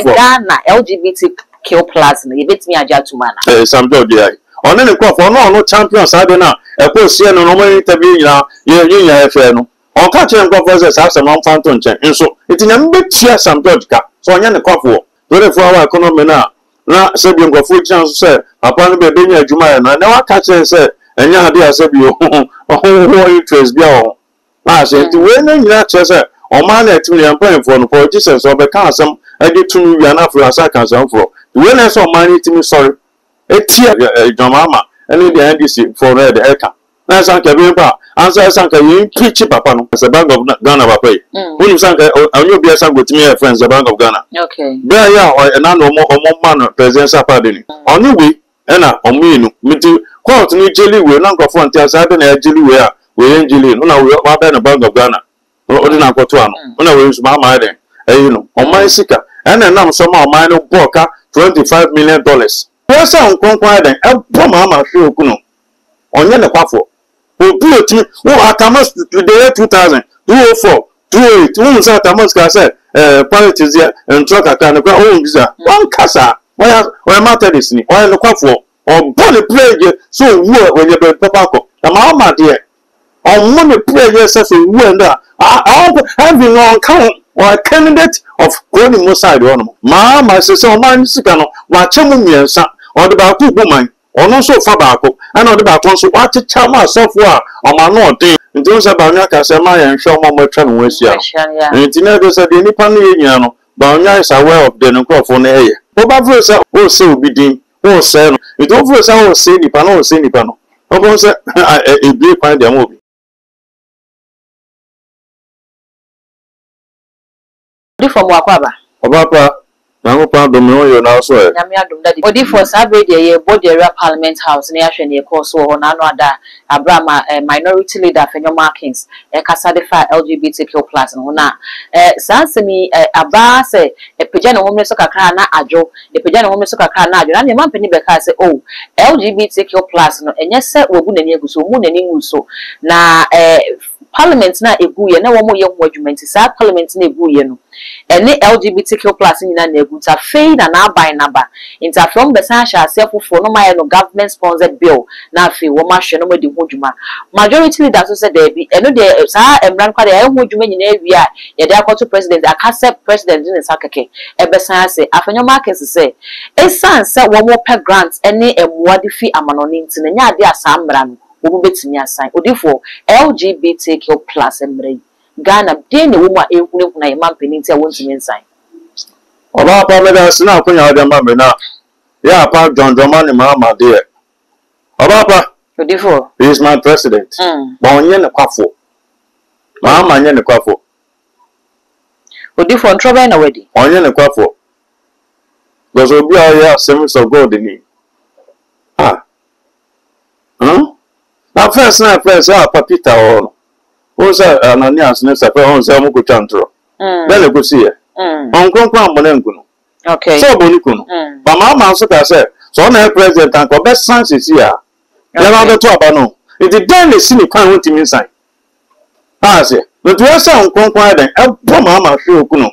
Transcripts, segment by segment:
Ghana LGBTQ plus no you bet me aja to mana. Sam George. On any crop or no champions I don't know. A post here no interview now. You affair no. On catching proposals as a non fountain check. And so it's in a bit here some George. So on any crop for 24-hour economy now. Now, Sabian go full chance say, upon the baby Juma, and I never catch and say, and you idea Sabio, who interest be all. I said, when you say, or man at me and praying for the politicians or the council, I get to you enough for as I can send for. When I saw money to me, sorry, a tear, your mamma, and in the NDC for the Eka. Now, Sanka Bimba, answer Sanka, you preach Papa as a bank of Ghana. When you sank, you be a son with me, friends, the Bank of Ghana. Okay. There, yeah, or another more man, President Sapadini. Only we, and I, me too, quote me jelly, we're not going to tell Saturday, jelly, we're in jelly, no, we're a Bank of Ghana. Ordinary Cotuano, when I was my mind, you know, on my sicker, and then I'm some of mine of Boca, $25 million. What's on conquering a Pomama Shukuno? On Yana Quaffo. Who do it to me? Who are Tamas to the year 2000, 204, 208, who is at Tamas, politics here, and truck a kind of own visa. One Casa, why matter this? Why the Quaffo? Or Bonnie play so when you're Papaco. The Mama dear. On money players as a wonder. Having on count or a candidate of going Moside on my sister, my Sicano, my Chamumian son, or the Baku woman, or no so Fabaco, and on the back also what to tell myself on my North day. In terms of Banaka, Samaya and show more channel with you. And it's never said any Paniano, Banya is aware of the Necrophone area. Obavers also be deemed, or say, it offers our city panel, city panel. Almost a blue kind of movie. From Wakwaba. Obapa, Namupa Domino, now so. Odi for Saturday, ye body area Parliament House, near Shani, course, or Nanoada, Abrama, minority leader, Fenyo Markins, a Casadifa LGBTQ plus, and Hona. Sansemi, Abba say, a Pajana woman soka crana ajo, a Pajana woman soka crana, and your man penny because say, oh, LGBTQ plus, and yes, sir, we're good and you so moon and you so. Now, Parliament na eguye na womo ye hwadwumenti sa parliament na eguye no ene LGBTQ+ nyina na eguta fei na na aban na ba inta from the sasha asefofo no maye no government sponsored bill na afi wo ma hwe no madi hwadwuma majority leaders so say there be eno de sa emran kwa de ye hwadwuma nyina ewi a ye de akoto president accept president ne sakeke ebesan ase afenyo markets say esan say womo pe grants ene emwa de fi amanoni ntina nya ade asambra no wo betimi asan odifo LGBTQ+ emre Ghana de ne wo ma ehunu na yema mpani ntia wontimi nsan Oba pa me da sina ko nya de ma me na ya pa John Dramani Mahama de Oba pa odifo he is my president ba onye ne kwafo Mahama nye ne kwafo odifo ntrobe na wedi onye ne kwafo gozo obi a ya Assemblies of God ni na first Papita or Osa Ananias Nessa on Samu Chantro. Then go see it. On Conquan Monenkuno. Okay. So Bonicuno. Mamma Suka said, so now president and best sons is here. Never the top, I know. It is then the city can't want him inside. I say, but we are some conquered and Mamma Shukuno.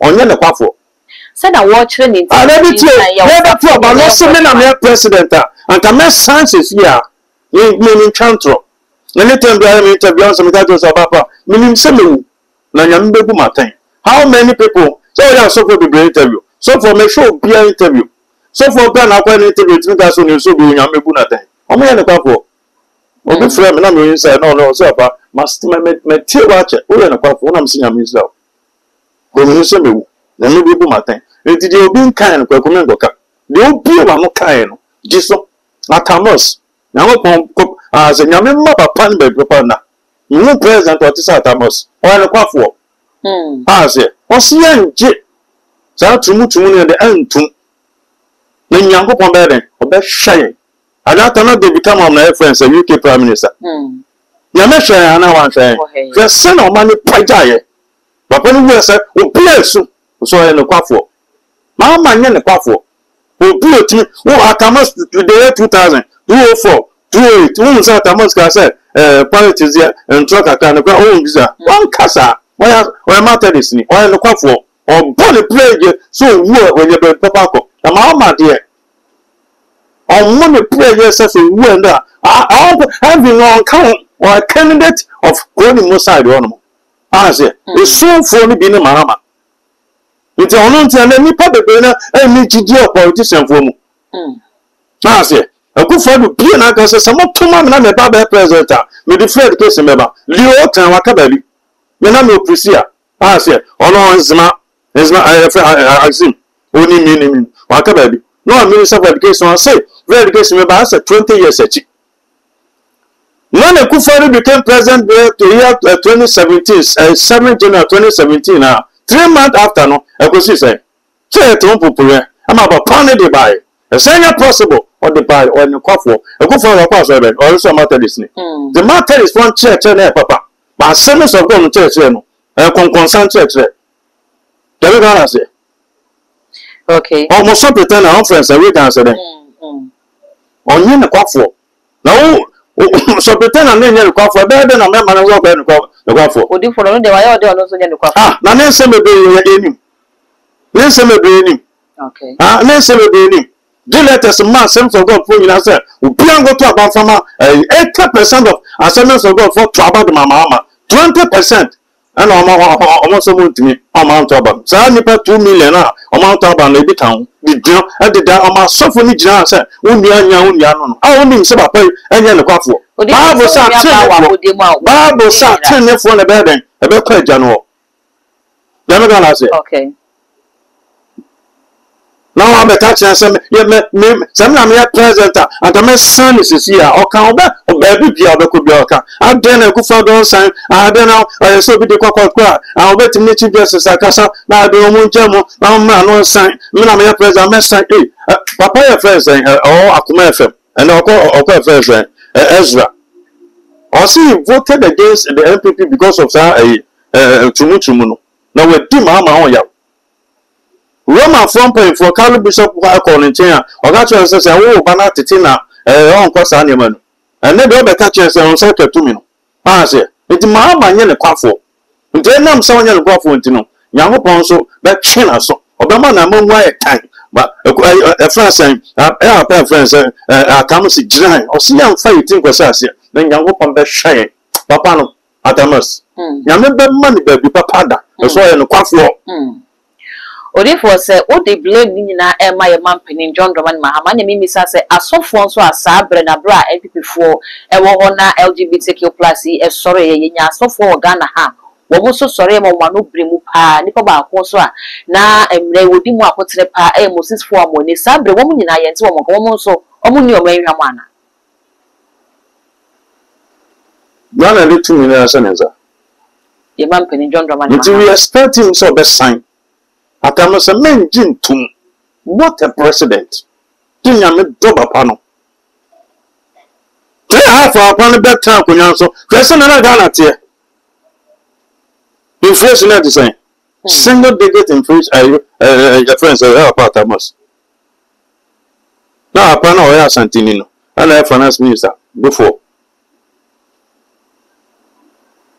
On Yana Quaffo. Said I watch training. I never tell about no seminary president and the sons is here. Meaning Chantro. Anytime I am interviewing some guys of Papa, meaning Semu, Nanyambebu Martin. How many people? So I so for the interview. So for me, show be an interview. So for Ghana, when interview, you guys on your so be Yambebu Martin. How many the couple? Or the friend, and I'm inside. No, so Papa, must me tear watch it. Oh, and a couple, I'm seeing myself. Go to Semu, Nanyambebu Martin. It did you being kind of Kokumengoka. The old people are not kind. Just not Thomas. Now, as a Yamima Pan Papa, you president of the Satamos, or a quaffo. I say, what's young Jit? So to move to the end to then young upon bedding, or best shy. I don't know they become on my friends, a UK Prime Minister. Yamasha, and I want to say, just send our money pajay. But when we say, we play so in the quaffo. Mamma, in the quaffo. Who put me, who are Thomas to the year 2000. 204, 208, one South America said, politics here and truck a kind of own visa. One casa, why matter this? Why look for? or body play so when you be papa. Na mama dear. On money play yes so when that. I having on count or a candidate of going inside one. I say it's so funny being a mama. It's on to any public any GG politician for me. I say a good friend would be an answer some two man and a baba president with the Fred case member Leo Tan Wakababy. When I'm no Prisia. I say on Zma is not I assume only meaning Wakababy. No minister of education I say very education member I said 20 years ago. When a Kufari became president to year 2017, 7 January 2017 now, 3 months after no, I could see say, I'm about pounded the buy. A senior possible or the buy or the coffee. A good for a pass or also matter listening. The matter is one church and papa. But Assemblies of God church, a concerned church. Tell me what I say. Okay. Almost so pretend a conference and we can say that. On you the coffee. No. So pretend and then you call for better than a man and walk and call for. Would you follow the way or also get the coffee? Ah, Nancy may be in him. Nancy may be in him. Okay. Ah, Nancy may be in him. Do let us mass sense of God for you answer. We can go to about farmer 80% of assemblies of God for trouble to my mama. 20%. And almost to me amount of so I need 2 million amount of an every town. The drum at the down my suffering jar said, Union, I only say about pay and then the coffee. Bible sat 10 years for the bed a better general. Then say, okay. Now I'm a touch and some present and the son is here or come back or baby could be okay. I've done a good for those sign. I don't know. I so be the cock cry. I'll bet to meet you just as I can. Now I don't want to man no sign. Me na me present mess sign. Papa your friend saying oh Akuma FM and Oko friend Ezra. Or see you voted against the MPP because of Tumuchumuno. Now we do mama on ya. Roman from paying for Carlo Bishop calling China, or that says, oh, Banatitina, on Cossaniman. And then the other catches on second to me. I say, it's my man in a coffee. And then I'm someone in a coffee to know. Young Ponso, that China so, Obama, I'm on white time. But a friend saying, our friends, I come see giant, or see young fighting for Sassia, then young open best shine. Papano, Atamas. Yammer money, baby, papada, as well in a coffee. Therefore, say, what they blame Nina and my mamping John Roman Mahama, Mimi say, a soft one so a sabre and a bra, LPP4, a woman LGBTQ plus, a sorry, so for Ghana ha. Woman so sorry, Mamma no bring pa, Nicoba, Consoa. Now, and they would be more put the pa, a Moses for money, sabre woman in I and so woman so, Omunio Mary Ramana. None of the 2 million senators. Your mamping John Roman. We expect him so best sign. Atamas a man Jin Tum, what a president. Jinyam double panel. 3.5 upon the bed town, Kunyanso, Crescent and a Ghana tier. Inflation at the same. Single digit inflation, your friends are about Atamas. Now, upon our Santinino, and our finance minister before.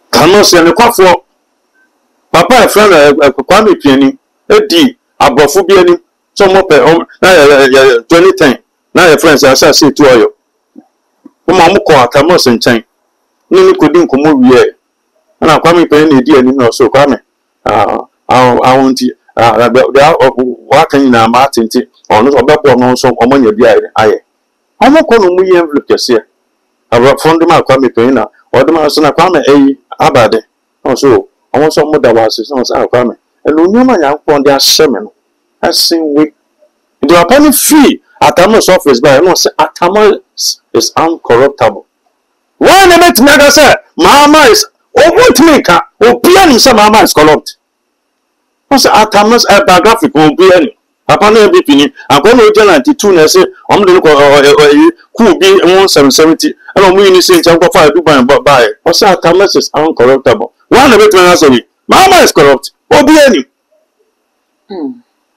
Tamas and the coffee. Papa, a friend, a Kwame Piani. Edi abofo bi ani so mo pe na 2010 na your friends asa say to oyo mo ma mo ko Atamos nchen ni ko din ko mo wie na Kwame pe na edi ani no so Kwame awonti wa kan na ma tenti ono obepo no so omonya bi aye omo ko no mu ye envelope kese aba fondo ma Kwame pe na oduma so na Kwame abade so omo so mo da wa so sa Kwame and Unyama Yankon, they are shaman. I sing we. They are penny free at Amos office, but I don't say Atamos is uncorruptible. Why never to make us say, Mama is over to make her, or piano, some Mama is corrupt. I say Atamos a biographic will be any. Upon every penny, I'm going to generate 2 and say, I'm going to cool be 1770. I don't mean anything, I'm going to buy and buy. I say Atamos is uncorruptible. Why never to answer me? Mama is corrupt. Obi any.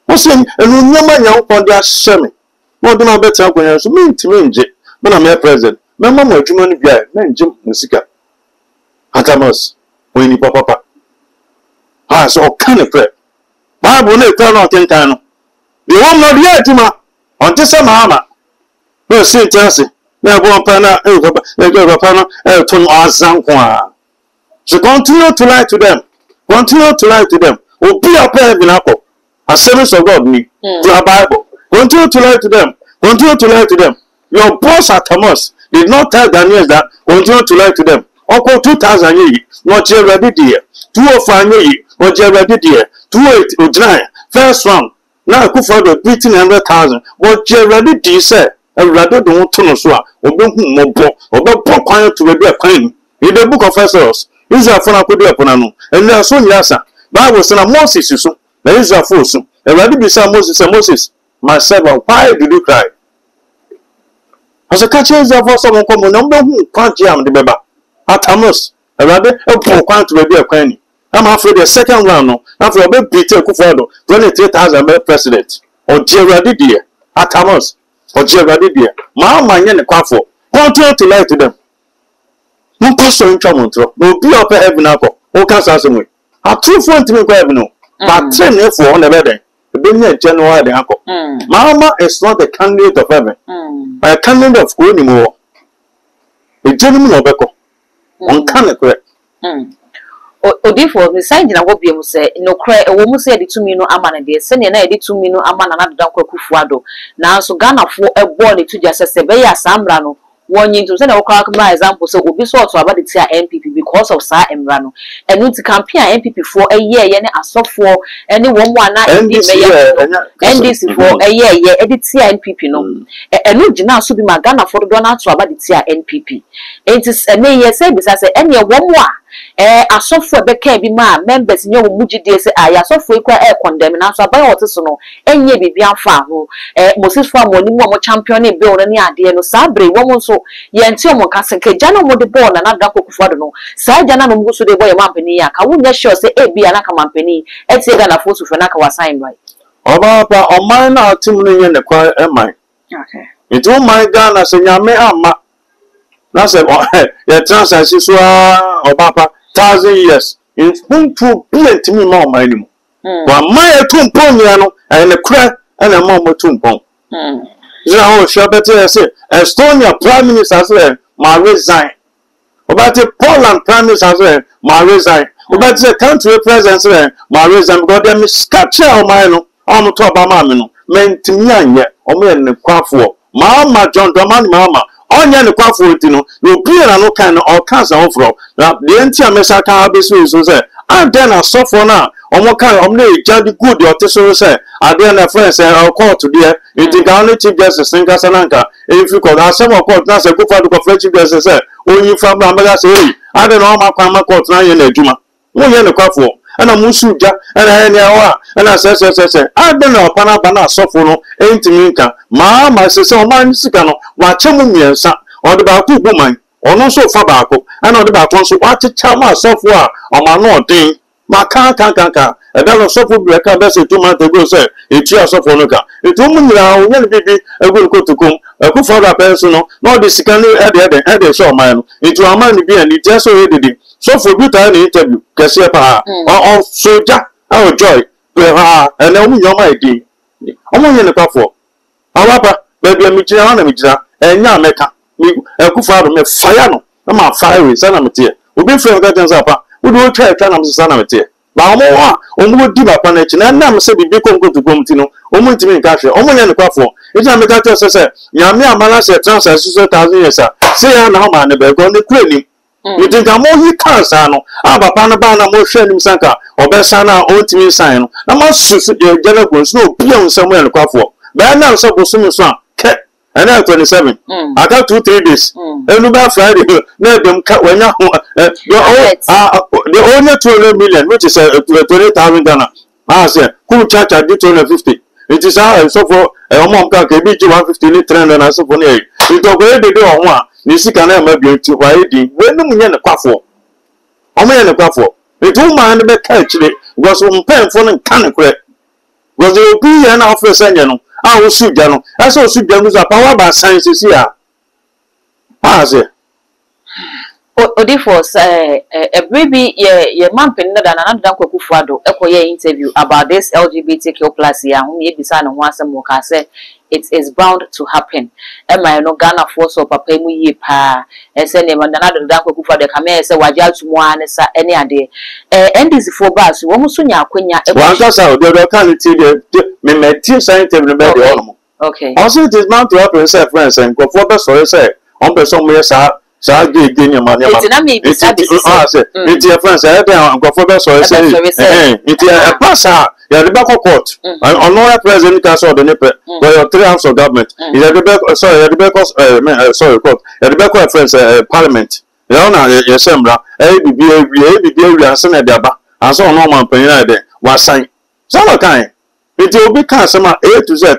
What's in a woman young upon their semi? What do I better when I mean to me, when I'm a president? My mamma, Jimmy, men Jim Musica. Atamos, when you papa. Ah, so kind of prayer. Bible no tell no kenkan no. The one not yet ma. On this mama. No sin tell na bo pana ton azan kwa. So continue to lie to them. Continue to lie to them. Obi up heaven akọ. As servants of God me. To the Bible. Continue to lie to them. Continue to lie to them. Your boss at Thomas did not tell Daniel that continue to lie to them. Oko 2000 ye, not je ready dear. 205 ye, not je ready dear. 28 ojina. First round. Now Akufo beating 100,000. What je ready dear say. Rather don't turn us or quiet to be a claim. In the book of Exodus, Israel for could do upon and there are so yasa. Bible said Moses is so. There is a fool soon. And rather be some Moses and Moses. My servant, why did you cry? As a catcher is for someone common number who can't jam the baby. At Thomas, a rather a poor quant to be a claim. I'm afraid the second round after a big Peter Kufado, 23,000 president. Or Jerry dear. At Thomas. Or Jerry dear. My yen quaffo. Continue to lie to them. No person in trouble. No be up heaven apple. Or can't answer me. A true friend to me, no. But 10 years for on the wedding. The being general the uncle. Mama is not the candidate of heaven. A candidate of school anymore. A gentleman of Echo. On candidate. Odifo misai jina wo biemu se no kra e wo mu se edi tumi no amana de se ne na edi tumi no amana na dodan kwakufuado na so Ghana fo ebo ne tuja sese be ya samra no wonyi ntum se na wo kra ma example so obi so oto abade tia NPP because of sa emra no enu ti campaign NPP fo eye ye ne asofo ene wo mu ana NDC fo eye ye edi tia NPP no enu jina so bi ma Ghana fo do na ato abade tia NPP entis ene ye se bi sa se ene wo mu a asofo beka bi ma members nye wo mugide se aya asofo ikwa condemn na so abaye oteso no enye bibia fa ho Moses fa mo ni mo champion e bill ne ade no sabre wo mo so ye nti omo ka se keja no mo de ball na da kokufa do no sa jana no mo so de boy mampani ya ka wo nya sure se e bia na ka mampani etie ga na fosu fe na ka wasign right oba pa o man na team no nye ne kwa e man okay it o man ga na se nyame ama na se ye transaction so obapa 1,000 years in to plenty me more my anymore. One my tomb pony and a crack and a mom tomb pong. So shall better say Estonia Prime Minister as well, my resign. About the Poland Prime Minister as well, my resign. About the country president, my resign. Because them scatcher on my no, on top of my men to me or men the quaffo. Mama John Doman Mama. Onye ne kwafo ntino no bia na no kan no all cancer ofro na de ntia mesa kan abesu so say and na sofo na omo kan omo na ejadi good oteso say ade na friends court there it can only chief justice singa sananka if you call asem court na say go for the chief justice say onyi from na say ade na o makwa court na ye na adwuma wo ye ne kwafo ana musuja ana ene awa ana se ade na opana bana sofo no entimi nka ma se o man sika no wa chemu miensa o de ba ku guman ono so fa ba ko ana o de ba ko so wa chicha ma sofo a o ma no odin ma kan e da no sofo bi ka be se 2 months ago say etu sofo no ka etu mu nyira o nya bibi eguru kotukum ku fa ba penso no no de sika no e de so man no etu aman ni bi ani je so edidi so for good time interview kese pa o soja o joy ha ene o nyo ma edi o mo yen kwa fo awapa baby mi jira na mi jira enya ameka mi ekufa do me fire no ma fire we sana mete obi frem ka tensa pa wo do twa na msa na mete ba o mo wa o mo di ba pa na chi na nam se bibi konkotu komti no o mo ntimi nka hwe o mo yen kwa fo eja ameka to se nyame amala se transfer 1,000 years se ya na ma ne be go ne kurani you think I'm more he can't say no. Papa na ba na mo hwe nim sanka obesa na o ntimi san no. Na ma susu je jana ko no pion somewhere no kwafo. Ba na so bosumi so ke. And 27. I got 2-3 days. Enu ba Friday na dem ka wanya the only 200 million which is 20,000 Ghana. I say cool charge at 250. It is so for a mom ka ke bi 150 ni 300 na so for ni. It go dey do on ni sika na ma bi nti wa edi wenu munye ne kwafo o me ne kwafo etu ma ne be ka chire because mpemfo ne kan ne kure because o bi ya na offer sanye no a o suja no aso suja mu za pa wa ba science si a say Odifos, baby, your mom penned another Danko Fado, interview about this LGBTQ plus year, whom ye design and once more can say it is bound to happen. Am I no Ghana force or papa ye pa, and send him another Danko Fado, come here, say, Wajal to one, any idea. And this for bus, one soon ya queen ya. One does out, the locality, me met two scientific about the animal. Okay. Also, it is bound to happen, say, friends, and go for the story, say, on the somewhere, sir. So I give you money. It's your friends. I go for the so it's a passer. You are the back of court. On no president castle the nipper for your 3 hours of government. You are the back. Sorry, the back of sorry court. You are the back of friends parliament. You know, your sembra. We are sending the back. And so no man paying there. Was sign. Some kind. It will be cast some A to Z.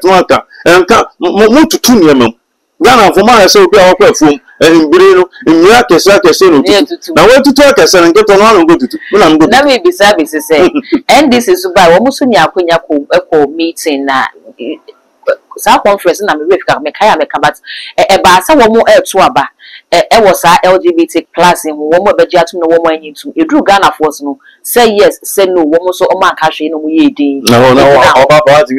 And move to 2 years. Ghana for my so be our perfume and Brino in Yakasa Casino. Now, what to talk as and get on and go to. Let me be services say, and this is by almost soon Yaku meeting na South Conference and America, Mekaya Mekabat, a bassa woman elsewhere. Was our LGBT plus in woman, but you have to know woman into. You drew Ghana force no. Say yes, say no, woman so Oman cash in we did. No, about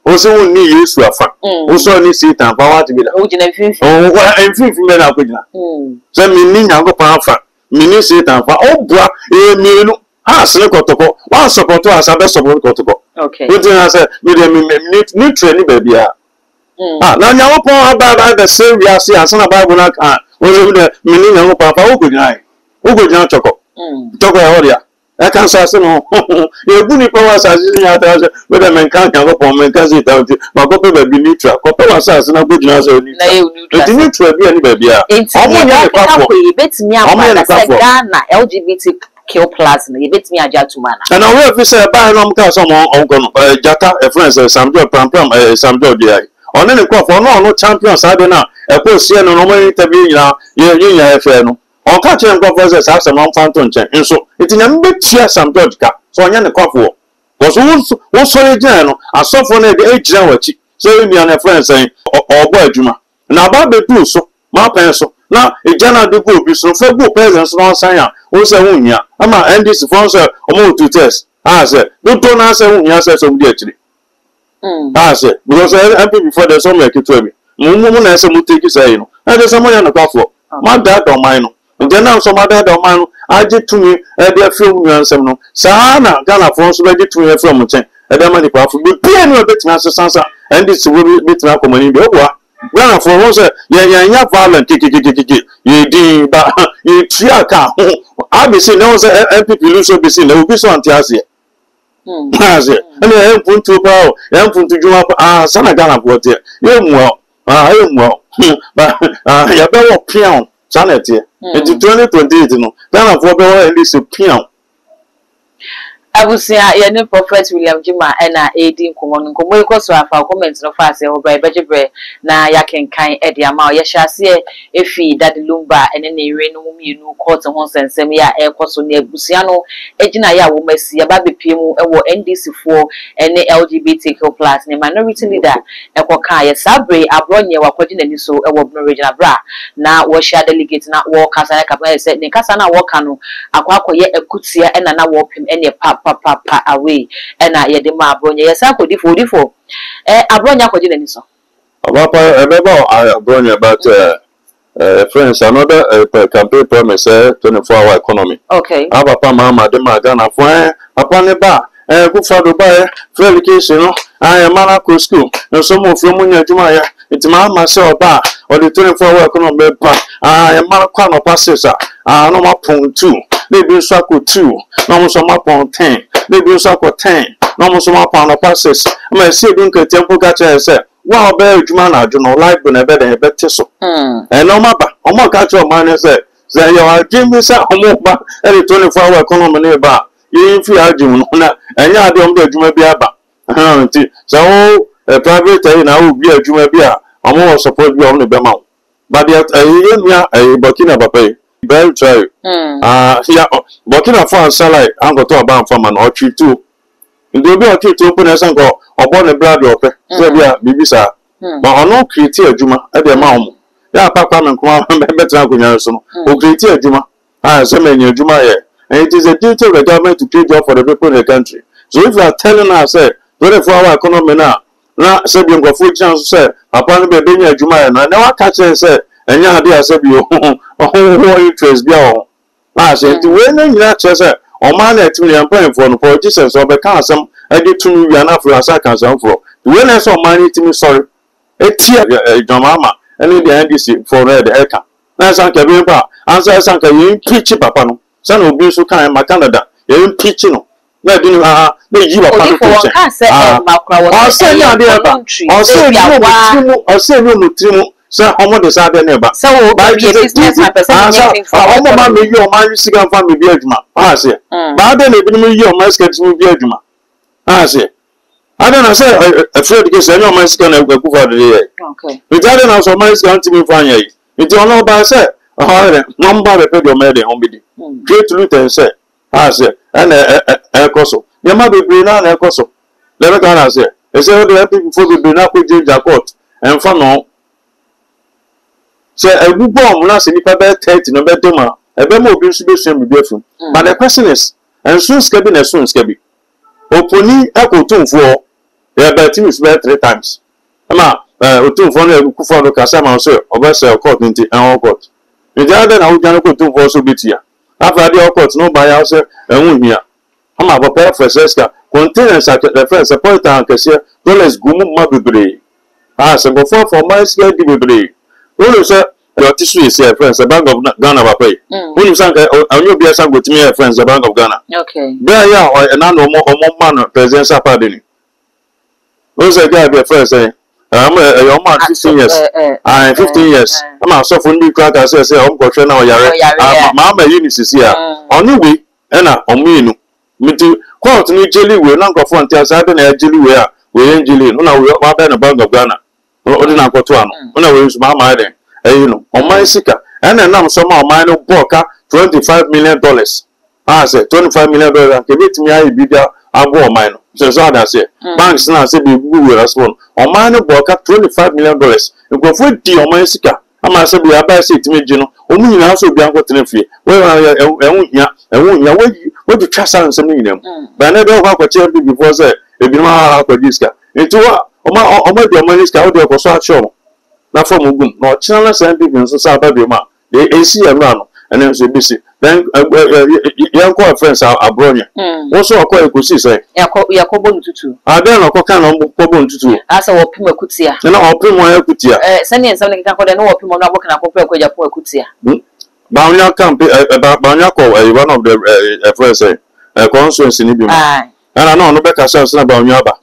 it's also need use to a fact. Also need sit and power to be the and 50 men are good. So meaning I go power fact. Meaning sit and power. Oh, bra, mean, sleep protocol. One support to us, a best support protocol. Okay. What did I say? New training, baby. Now, now, about the same we are seeing as an about when I can't. Was the meaning of papa? Oh, good night. Oh, good night, Choco. Choco, area. I can't say no. You're doing powers as you have to with a man can't go for men, because it out. My copy will be neutral. Copper was as a good answer. The neutral be any baby. It's me Ghana LGBTQ plus. You bet me a gentleman. And I will say, buy no cars on Jata, a friend, some job, some job. On any crop for no champions. I don't know. A person no more interview now. You on catching professors have some fountain chain, and so it's in a bit cheer some dodge car. So I am the coffee. Was also a journal, a software the age now, so you and a friend saying, or boy, Juma. Now, Bobby do so, my pencil. Now, a general do good, be so for good presents, no sign. Also, Unia, I'm not end this sponsor or more to test. I said, don't answer Unia says so dearly. I said, because I am before the summer to me. Mumu has some take you say, and there's someone on the coffee. My dad don't mind. And then now some other man, I did to me, a few years no. Sana, Ghana France, ready to me from 10, and the money powerful, but pay no bit master Sansa, and this will be to our money. Ghana France, yeah, violent, you did, but you triaka. I be seen, no, people lose so be seen, there will be so anti-Asia. And I put to power, I put to Juma, Sana Ghana, what there. I am well, but you better piano. Sanity. It's 2028, no. Then for the at least a piano. I will say, I know Prophet William Jima and 18 common because of our comments of us or by better bread. Now, ya can kind Eddie Amau, ya shall see if he that lumba and any rain, you know, quarter once and semi air cost near Busiano, Ejinaya will see a baby Pimu or NDC4 and the LGBTQ plus, the minority leader, a Kokaya Sabre, a Bronya, or putting any so a regional bra. Now, what shall delegate not walk as I said, Nicasana Wakano, a quack yet a kutia and an walk him any papa away, and I had the Mabronia, yes, I could for Abronia could do so. I brought about friends, another campaign promise 24-hour economy. Okay. Papa, Mamma, the Magana, upon the bar, good for the buyer, verification. I am Malaco school, and some of from Jumaya. It's myself bar or the 24-hour economy bar. I am Malacano passes. I know my point 2. They be circle 2. No some up on 10. They be circle 10. No some up on the passes. I may say, don't get temple catcher and say, wow, bear Jumana, you know, life when I bet a better so. And no matter, I'm not catch your man and say, you are giving me some more bar any 24-hour economy bar. You ain't feel June, and you are the Jumabia. So, a private now will be a Jumabia. I'm more support you on the Bama. But yet, a Burkina Faso. Very try. Here, Burkina Faso salary, I'm going to about from an orchard too. In the way to open a sango or born a blood or Bibisa. But I know create a Juma at the mouth. ya papa me kuma better akunya so no o create adwuma say me nya adwuma here and it is a duty of the government to create job for the people in the country. So if you are telling us say 24-hour economy now say bi ngofo chance say papa no be nya adwuma here na wa catch say enya ade ase bi o interest bi o say ti we na nyina che say o ma na etimi yan for no politicians so be kan asem ade tunu wi na afro asa kan sam for we na so ma ni timi sorry etia jomama any the NDC for red eka na san ka bi pa ansa san ka yin pitch papa no san obi so kan ma Canada yin pitch no na di na yi papa no pitch ah say ya dey ba o say no mutimu say omo de sa de ne ba so ba business person anything for omo ma me yi o ma sigan fa me bi adwuma say ba de na ebi me yi o ma sigan ti bi adwuma say I don't say afraid because I know my skin na go for the year. Okay. But I don't know my skin to me fine here. It don't know by say, number the pay your money on bidi. Create loot and say, say, and ekoso. You ma be bring na ekoso. Let me can say. They say the people for be bring na ko change court and for no. Say a good bomb na se nipa be 30 no be doma. E be mo obi nso be shame be afun. But the question is, and soon scabi na soon scabi. Oponi ekotumfo ya betimi sbe 3 times ama otumfo na ekufo no kasa ma so obese court nti en court nti ade na ujan ko otumfo so betia after the court no ba ya so ehun hia ama papa freseska containers at the first support and kase dollars gumu ma bebre se go for my scale di bebre no so your tissue is here friends the Bank of Ghana papa wonu sanka anyo bia sango timi here friends the Bank of Ghana okay there ya na no mo man presidential pardon those guy be first say your man 15 years 15 years am so for new crack say am go try na yare ma unisis here only way na ominu miti court ni jeli we na go for ntia say na jeli we a we jeli no na we ba na Bank of Ghana o di na koto ano na we so ma den no oman sika na nam so ma oman no boka $25 million say $25 million ke betimi ayi bidia ago oman no so that say banks na say be we respond oman no boka $25 million go for di oman sika ama say be aba say timi gi no omu nyina so bi anko tenefie we ehun hia we di trasa nsem nyina ba na do kwa che before say ebi ma akodi sika nti oma di oman sika o de ko so acho na from ogum no channel scientific nso sa ba bi ma e esi ya no and then so bisi then yanko friends abronya wo so akọ ekosi say yakobo ntutu then okoka no kobo ntutu asa wo pim akutia na opim wo akutia sani ensam ne kan ko de no wo pim no aboka na kokọ ekọ japo akutia ba onya camp ba onya ko one of the friends constituency ni bi ma ana no be ka say na ba onya ba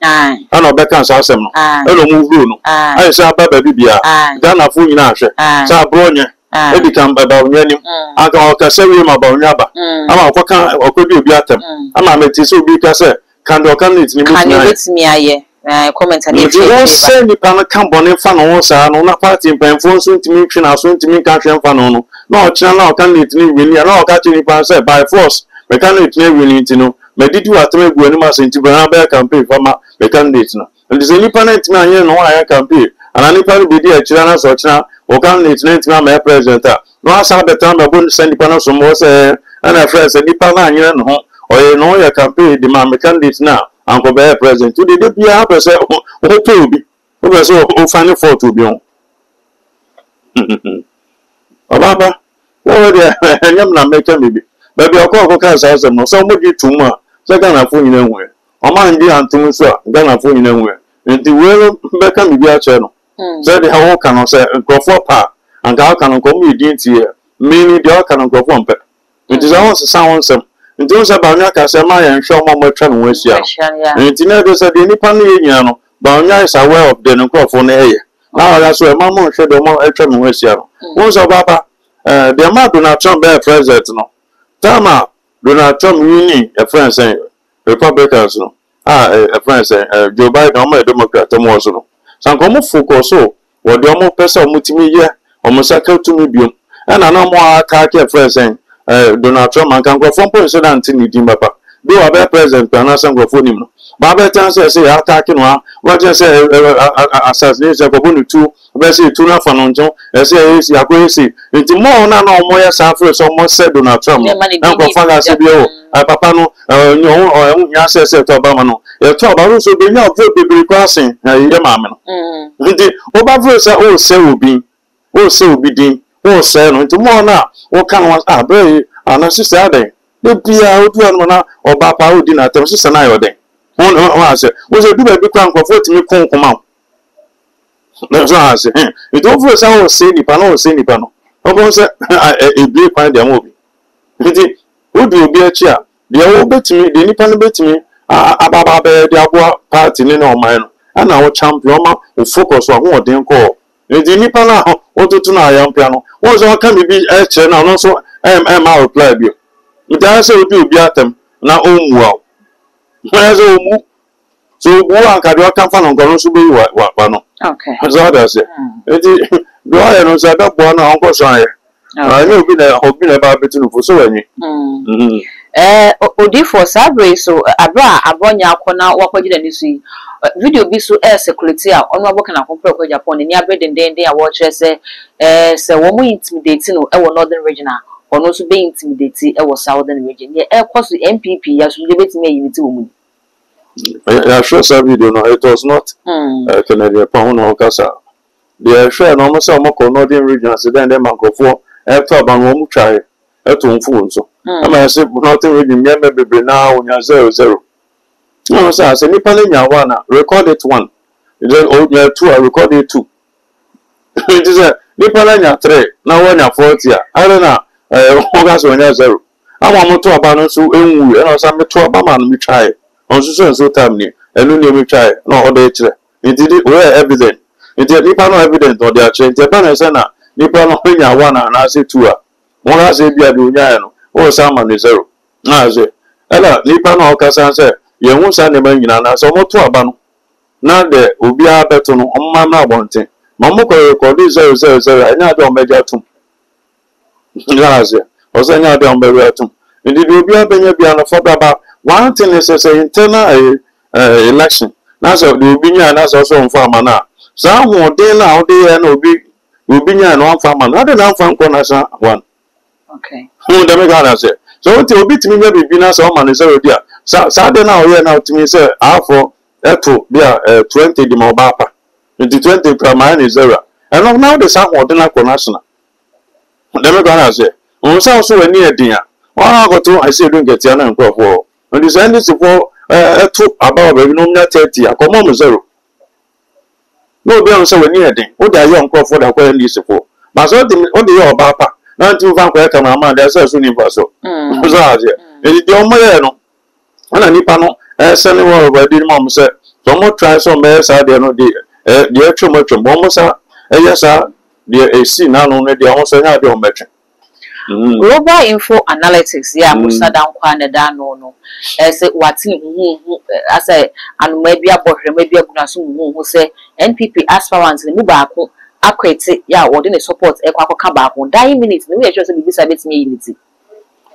ana be ka say asem no elo mu view no ai say aba ba bibia Ghana fu nyina ahwe say abronya ebi kan ba onya nim aka o ka say we ma ba onya ba ama okoka okodi obi atem ama meti say obi ka say kan do kan nit ni mutimi aye comment and if you say ni pan kan bone fa no sa no na party mpanfo so ntimi twi na so ntimi ka hwe fa no no na o kina na o kan nit ni wini na o ka chi ni pan say by force me kan nit ni wini ntino medidi wateme gu ani ma senti bana ba campaign fama me candidate no and the independent man here no aya campaign and any pan be dey akira na so kina o candidate na ma president no asa better me bon send pan so mo say ana friends any pan na anyere no o ye no ya campaign di ma me candidate na anko be president to dey bia be say o to obi o be say o fani for to obi on baba wo dey anyam na make me bi baby okoko kan sa asem no so mo di tumu a se Ghana fo nyina nwe o ma ndi antum so a Ghana fo nyina nwe nti we be ka mi bi a che no se de ha wo kan no se nkofo pa anka kan ko mi di nti e mini de o kan nkofo mpe nti se won se sa won sem nti won se ba nya ka se ma ye nhwe mo mo twa no asia nti na do se de nipa no ye nyina no ba nya is aware of the nkofo na eye na wa so e ma mo nhwe de mo etwa no asia no won se baba de ma do na Trump be president no Tama Donald Trump winning a friend saying Republicans no a friend saying Joe Biden a Democrat mo so no san ko mo focus so wo de mo pesa mo timi ye o mo saka tumi biom na na mo aka ke friend saying Donald Trump an kan ko fon president ni di papa do a president and as go for him. Baba chance say attacking one, what just say assassination go bunu two, be say two na fanonjo, say is yakwesi. Nti more na no more suffer so much said Donald Trump. Na go fanga say bi o, papa no nya say to Obama no. E to Obama so be nya vote be kwasin na ye maame no. Nti oba vote say o say obi din, o say no nti more na o kan was be anasisi aden. The Pia Otuan na oba pa odi na tem sister na yoden. Won say we say do be kwan ko for timi kon koma. Na so say it don't for say o say nipa no. Obo say e bi kwan dem obi. Nti odi obi achi a de wo betimi de nipa no betimi ababa be de aboa party ni na o man no. Ana wo champion ma o focus o ho odin ko. Nti nipa na o tutu na ayampia no. Wo so kan bi e chere na no so ma reply bi. It answer will be atem na omuwa. Whereas omu so buwa kadwa kan fa no ngono so be wa no. Okay. So that say. Eti do I no say that boy na onko so aye. I know obi na ba betu no fo so wanyi. Odi for sabre so abra abonya akona wakwaji da nisu video bi so security a ono aboka na kompre kwa Japan ni abedenden a wo kire se wo mu intimidate no e wo northern regional or also be intimidated or southern region. Yeah, of course, the MPP has to debate me unity woman. I sure some video no, it was not Canadian Pound or Casa. They are sure no more northern region, so then them go for after Bangomu try at home phone. So I say northern region, maybe now when you're 0-0. No, sir, I say Nipalina one, record it one. Then old year 2, I record it 2. It is a Nipalina 3, now when you're 40. I don't know. Ogas when you're 0. I want to abandon so and I me to Obama me try. On so time ni, and only me try, no other. It did where evident. It did Nipa no evident or their change. The banner Nipa no Pina one and I say 2. One has a beer do yano, or salmon is 0. I say, Ella, Nipa no Casan say, you won't send a man in an answer more to Abano. Now there will be a better on my wanting. Mamma record 000, and I don't measure to. Or say now down by Ratum. Indeed, will be a Benyabiana for about one thing is an internal election. That's of the Ubinia and that's also on farmer now. Some more day now, they and Ubinia and one farmer, not enough from Conasa one. Okay. Who the Megana say? So it will be to me, maybe Binas or man is already there. Saturday now, here now to me, say, for to be 20 the Mobapa. 20 primary is 0. And now the South Ordinary Conasana. Never gonna say, on South so near dinner. I got to, I say, don't get Yana and go for. When this ended for two about no 30, I come on 0. No, be on so near thing. What are young call for the way this for? But so the old papa, not too far where come a man, there's a soon impossible. It's the Omayano. And a Nipano, as anyone already, mom said, some more try some bears are there no dear. The actual much of Bomosa, yes, sir. The AC now only the also have your metric. Global info analytics, yeah, Musa down Canada, no. As what's in as and maybe a boy, maybe a Gunasum who say NPP aspirants in Mubako, Aquate, yeah, or didn't support a Kabak, 9 minutes, the way I just be beside me unity.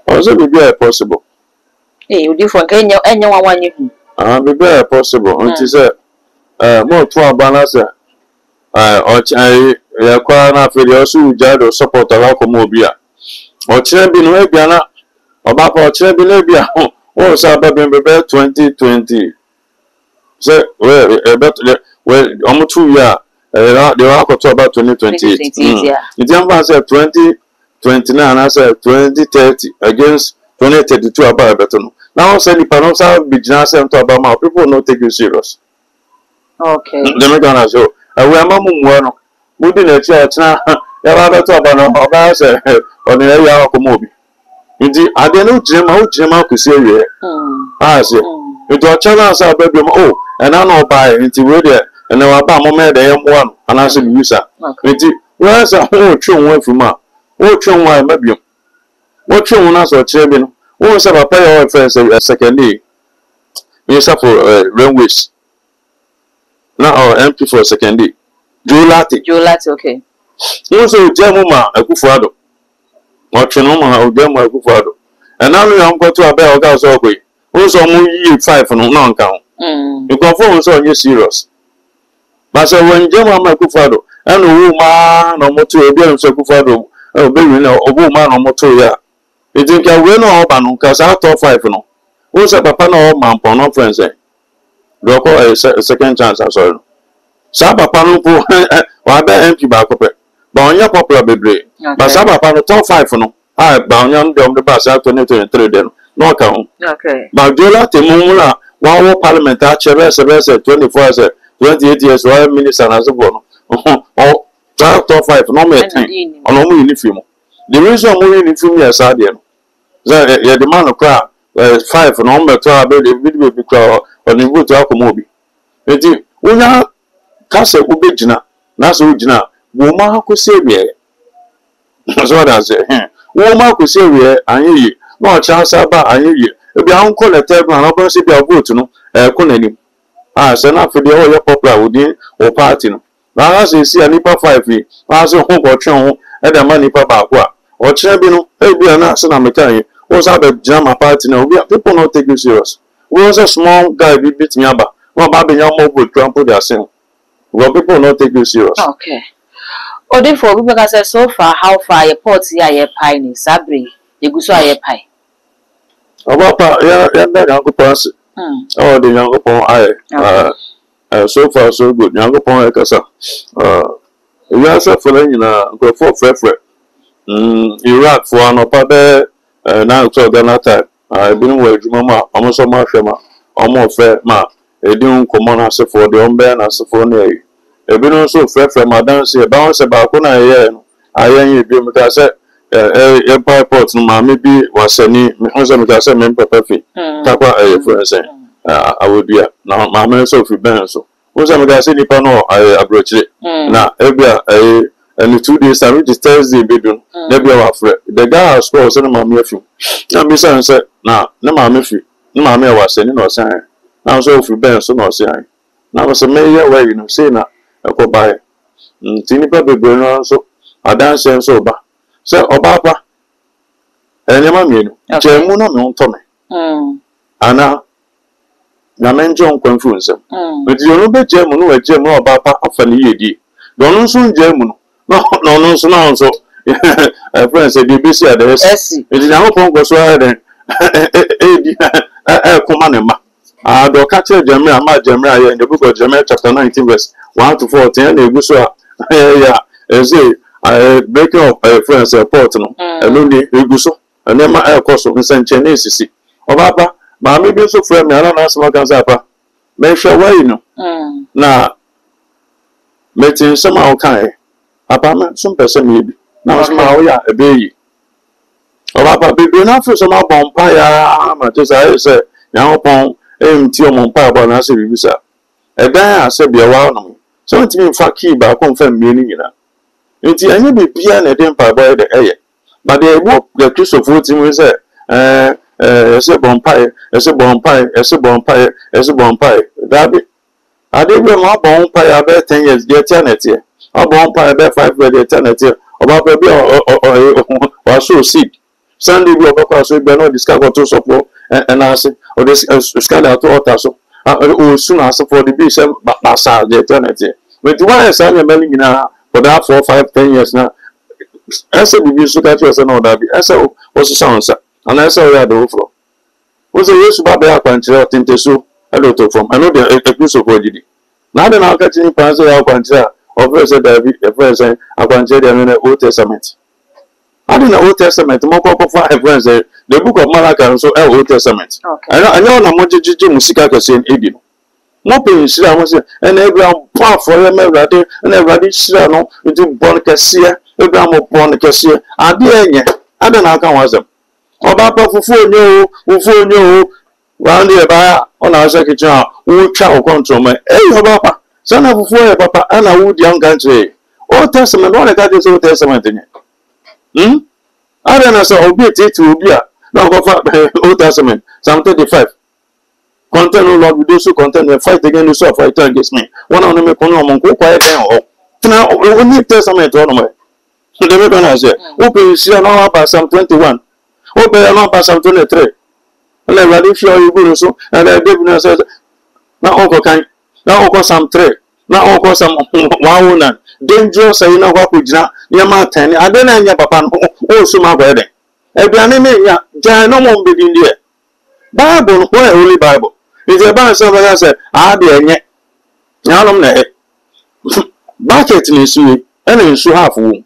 Also, be very possible. You different Kenya and you want you. Be very possible. And she said, more to our balance. I kwa na afeli osu ujado support alako mobia ochire bi no ebia na obapa ochire bi na ebia o sa ba bembe 2020 say we omo 2 year they were to about 2028 yeah it am say 2029 and say 2030 against 2032 about better no now say the panel say be say to about my people not take you serious. Okay, let me gonna show we am mu no Mudi na church na ya ba to abano oba se oni ya akomobi nti ade no ujema kusi ewe se nti o chana sa baby mo ena na oba nti we de ena wa ba mo me de yemo no ana se bisa nti we sa ho twon afuma o twon wa mabiem o twon na so kire bi no o se papa ya o first second day yes for railways na our MP for second day Jolati, okay. Also, Jamuma, a Kufuado. What you know, Jamma Kufuado. And now we am going to a bell gas away. Also, you 5 no count. You confirm so you serious. But so when Jama Makufado and a woman no motor be on Sakufado, a baby no woman no motor ya. You think I will no ban because I thought 5 no. Who's a papa no man for no friends eh? Do call a second chance as well. Saba pano po wa be MP ba ko pe. Ba onya popular bebre. Ba saba pano top 5 no. Ah ba onya ndom de ba sa 2023 den. No ka ho. Okay. Ba jola te mumula wa wo parliament a chere se 24 28 years wa minister na so no. Oh top 5 no me ten. Ono mu uniform. The reason mu uniform ya sa de no. Ya the man kra 5 no me to abe de video bi kra oni vote akomo bi. Enti unya kase ubejina na so ujina wo ma akosi ewie so that say wo ma akosi ewie anyi na o chansa ba anyi ebi an ko le table na bo se bi vote no ko nanim se na afide o ye popular within o party no na se si anipa 5 yi na se ho ko twen ho e da ma nipa ba ko a o kire bi no e bi na se na mekan yi wo sa be jama party na obi people not take you serious we was a small guy bi bit me aba wo ba be nya mo vote trample their sin. Well, people not take you serious. Okay. Oh, therefore, because I so far, how far your ports here, your pie, Sabri, you go so your pie. About that young person. Oh, the young upon so far, so good. Young upon a cassa. You are suffering in a go for Fred. Iraq for an opade, now so that time. I've been with Mama, almost so much, almost fair, ma. Edun common as for the umben as for ne. Ebino so fair from Madame say bounce about when I am because a port no ma maybe was any because men perfect. Tapa a friend say I would be now my man so free ben so. Once I'm going to say nipa no I approach it. Now every and 2 days I reach Thursday bedroom. Never our friend. The guy has scored so my me few. Now be saying say now no ma me few. No ma me was saying no saying. Now so if you ben so no say now was a mayor where you know say na e ko buy tinipa bebre no so adan say so ba say obapa enyama mienu chemu no me unto me ana na menjo nkwanfu nsem enti yo no be chemu no wa chemu obapa afa ne yedi do no so njemu no no so na so friends say dey be see adese enti na hopon go so den kuma ne ma do catch Jeremiah ma Jeremiah in the book of Jeremiah chapter 19 verse 1 to 14 and e go so yeah say breaking up friends report no no dey e go so and ma e ko so nsenche na esisi obaba ma me bi so friend me ana na asema kan say apa me hwe why no na metin sama o kan apa ma some person me bi na asema o ya ebe yi obaba bi na fo so ma bompa ya ma to say yan pon ti o mon pa ba na se bibisa e dan ase bia wa no so ntimi fa key ba confirm me ni nyina enti anya be bia na dem pa ba de eye but the work the Christopher team say ese bon pie that be ade be ma bon pie about 10 years the eternity o bon pie about 5 years the eternity oba pe bi o so seed Sunday we go so be no discover to support and I say or this scandal to alter so soon as for the be say basa the eternity but why is I'm melting na for that 4 5 10 years now I say we so catch us no that be I say what's the sound sir and I say we are the floor was a yesu ba be akwanchira tinte so hello to from I know the exclusive for GD now the now catching plans of akwanchira of say David the president akwanchira the Old Testament. I didn't know Old Testament. More for friends. The book of Malachi so Old Testament. I know na moje jiji musika kese edi no. Mo pe nsira mo se and Abraham pa for him everybody and everybody shira no nti born kese Abraham born kese ade enye ade na aka wasem. Oba pa fufu onyo round the ba ona asa kitchen a wo twa o control me oba pa sana fufu e papa ana wo di an country Old Testament one ka dey Old Testament enye I don't know, so obey it to be a no Old Testament, Psalm 35. Content, O Lord, we do so content and fight against yourself, fight against me. One on them, go quiet down. Now, we need Testament on my. So the weapon has it. Open, see, about Psalm 21. Open, about Psalm 23. na everybody feel you go so na David says na onko kan na onko some 3 na onko some 1 dangerous say na kwa kujina ya ma 10 ade na nya papa no o so ma gwa de aduane me nya jan no mo mbedi ndi e Bible no Holy Bible is a ban so ba say a de enye nya no na bucket ni su ena nsu half wo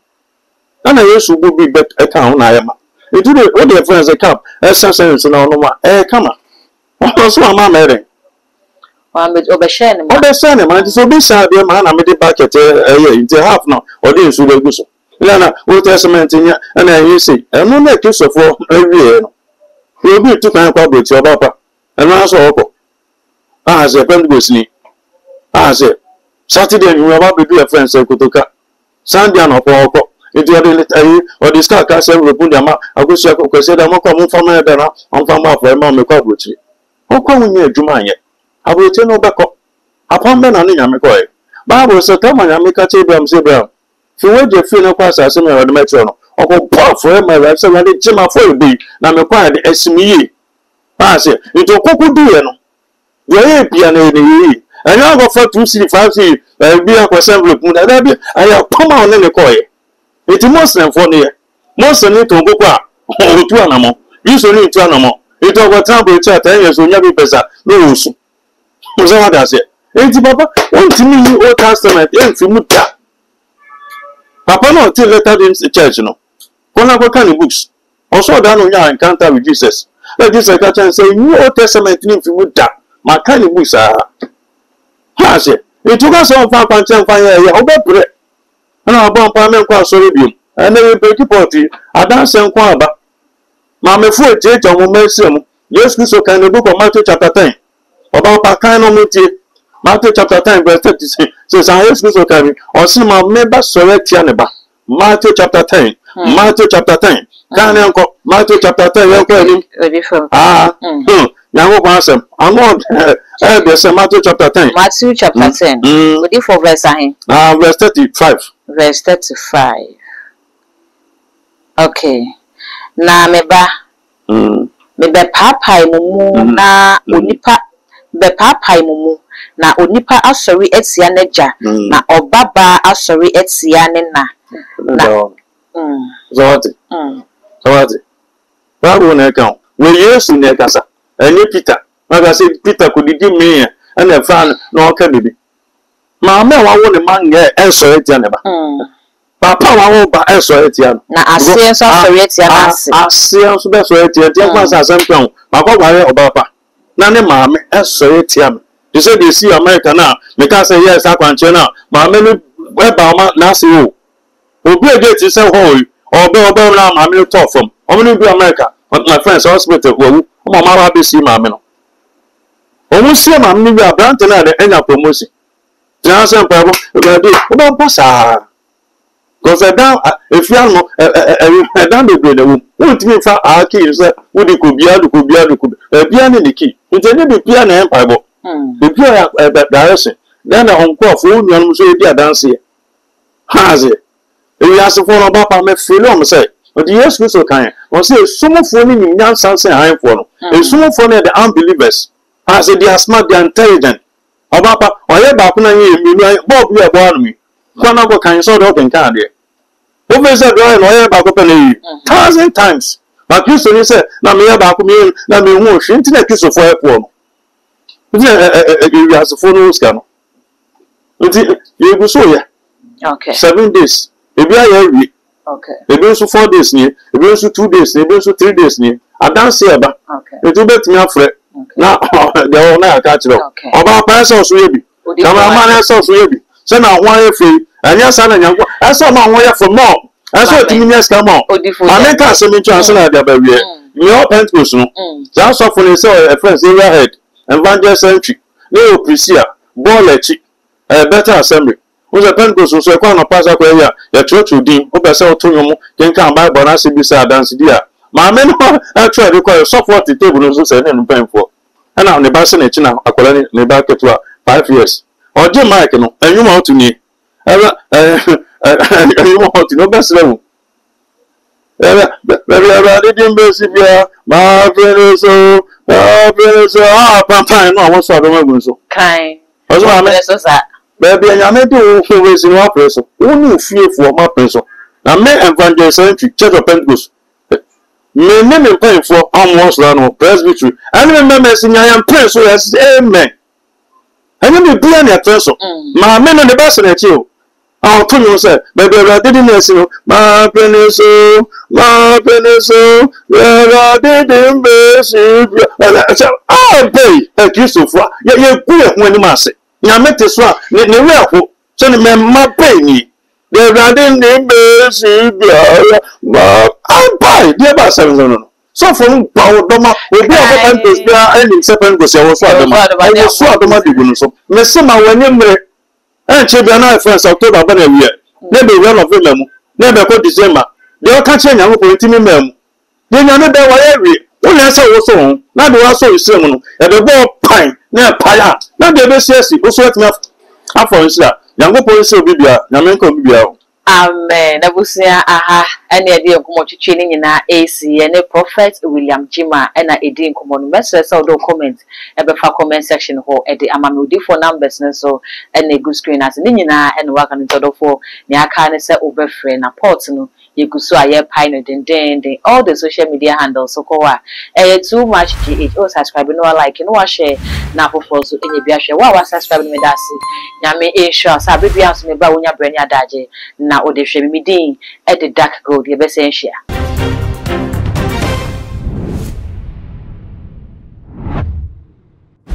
ana Yesu go bi bet account na ya ma etu de o de friends account essence nsu na no ma kama o so ama mere obeshane man so be sha be man na me de bucket into half now or dey nsu be so na Old Testament nya na yin say eno na Christopher awie no we bi tu kan kwa boti oba pa eno aso oko se Pentecost ni se Saturday ni we ba be do a friends kotoka Sunday na oko into or the star can say we put them agosi akoko say dem ko mo fama da na on fama for ma me kwa boti oko munye adwuma anye abote no beko apon be na no nyame ko e Bible say come nyame ka che Abraham say Abraham fi weje fi na kwa asase me wode metro no oko pa for ma ra say wade jima for bi na me kwa de asimiye say into koku du ye no ye bia na ni anya go for 235 bi akwa envelope mu da bi aya come on ne ko e it Muslim for ne Muslim ni to koku a otu anamo bi so ni tu anamo ito go tambo cha 10 years onya bi pesa no usu Ozo wada say enti papa ontimi Old Testament enti muta papa no till later in church no kona go kan books also da no nya encounter with Jesus let Jesus can say new Old Testament ni muta ma kan books ha say it go so fa kwanche fa ya obebre na obon pa me kwa sori bi na we peki poti adanse nko aba ma me fu ejeje mo mesem Yes Christ can the book of Matthew chapter 10 about Pakano Muti, Matthew chapter 10, verse 36 says, I yes Christ can or some member select Yaneba, Matthew chapter 10, Matthew chapter 10, Matthew chapter 10, Yango Bassam, I'm not Matthew chapter 10. Matthew chapter 10, what if for verse verse 35. Verse 35. Okay. Na meba. Mebe papai mumu na onipa be papai mumu na onipa asori etia neja na obaba asori etia ne na zawati babu na kan we Yesu na kasa eni Peter maka say Peter ko didi me na fan na o ka bibi ma me wa wo ne man ye esori etia ne ba papa wa wo ba eso etia na asien so asori etia na asien so be so etia kwa sa asempon papa wa ye obapa na ne maame eso etia you say they see America now me can say yes akwanche na maame no we ba ma na se o obi ege ti say ho obe na maame no talk from o me bi America but my friends hospital wo o ma ba be see maame no o mu see maame ni bi abrante na de enya promotion na asempon o ba pasa because if you are down the grade, won't mean for our kids, would you could be able to be piano the key. It's a little piano empire, the piano direction. Then a home call for you, so you dance here. Has it? If you ask for a papa, may feel say, but the yes, so kind. Or say, some phone in young sons and high for them. And some phone the unbelievers. As they are smart, they are intelligent. Or papa, or your bakuna, you Bob, you are born me. Kwana go kan so do kan kan de o be say do e no ye ba ko pele 1,000 times but you say na me ye ba ko me na me hu hwe nti na kiso fo e ko no you as for no ska no nti you go so ya okay 7 days e bi aye wi okay e bi so 4 days ni e bi so 2 days ni e bi so 3 days ni adanse e ba okay e tu bet mi afre na de o na ka kire oba pa so so ye bi kama ma na so so ye bi so na won ye free anya sa na nyanko eso ma won ye for more eso timinyes ka more ame ka se mi twa so na da ba wie mi o Pentecost no za so for say a friends area head evangelist century no Prisia Bolechi better assembly wo se Pentecost so e kwa no pasa kwa ya church din o be se o to nyomo ken kan Bible na se bi se dance dia ma me no actually dey call support the table no so se ne no pen for na ne ba se na chi na akola ne ba ketua 5 years oje mike no enwuma otu ni enwuma otu no best level bebe didn't be sibia ma fere so Pampan, no one saw the women so. Kind. Also, I mean, baby, and I made you who is in our person. Only fear for my person. Now, me evangelist Church of Pentecost. Me name paying for almost no presbytery. I remember saying I am praying so as amen. I never be any person. My men on the bus and at you. I'll tell you, sir, baby, I didn't see my penis, where I didn't be. I pay a kiss of what you're good when you must say. You met this one, never send me my penny. There I didn't be, I buy, dear Bassan. So from Power Doma, we be a country there and seven was your sword. I was sword the money. So, Miss Summer, when you marry, and children are friends October, but a year. Never run of them, never go December. They are catching a whole team mem. Then you know that every one answer was so. Now the also is someone at the ball pine, near Paya. Now the best yes, it was what enough. After Isla, young police will be there, Yamenko will be out. Amen. Nabusia aha any idea of much training in our AC and a prophet William Jima and a edin common message so do comment ebefa comment section ho e de amamudi for numbers so and a good screen as nina and work on todo for ne aka ne se obefre na port no you could so aye pine den all the social media handles so ko too much gh o subscribe no like no share na for so enye bia hwe wa subscribe me da si nyame ensure sa bibia so me ba wonya branya daje na o de hwe mi din e de dark gold ye be se nhia